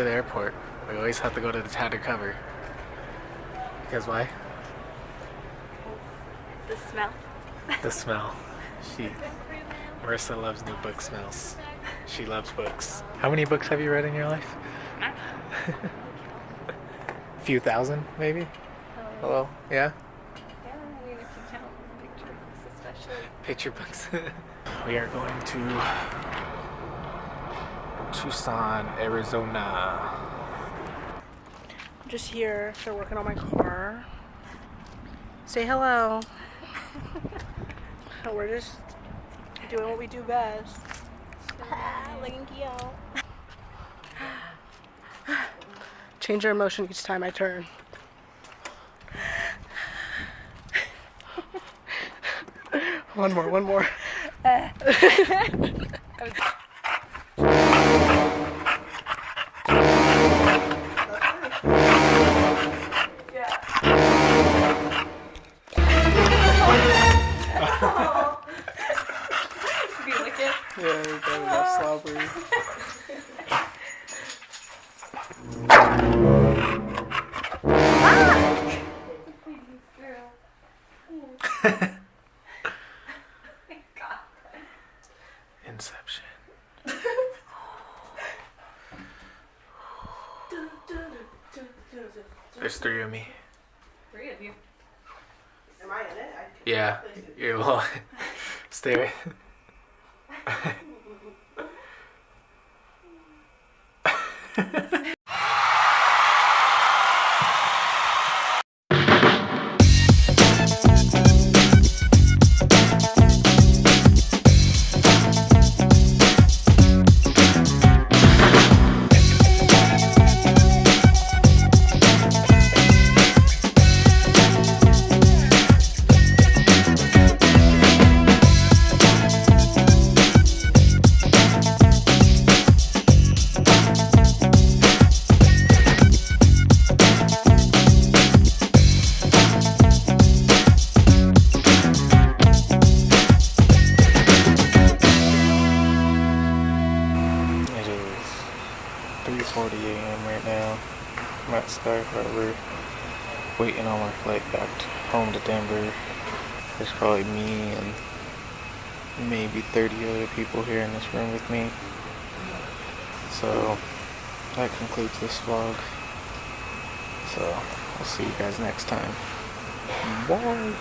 the airport, we always have to go to the tattered cover. Because why? The smell. The smell. Marisa loves new book smells. She loves books. How many books have you read in your life? A few thousand, maybe? Hello? Yeah? Yeah, I mean, if you count picture books especially. Picture books. We are going to Tucson, Arizona. I'm just here. They're working on my car. Say hello. We're just doing what we do best. Change your emotion each time I turn. One more. Yeah, we got enough slobbery. Inception. There's 3 of me. 3 of you. Am I in it? Yeah, you're well. Stay. It is 3:40 a.m. right now. I'm at Sky Harbor, waiting on my flight back home to Denver. There's probably me and maybe 30 other people here in this room with me. So that concludes this vlog. So I'll see you guys next time. Bye.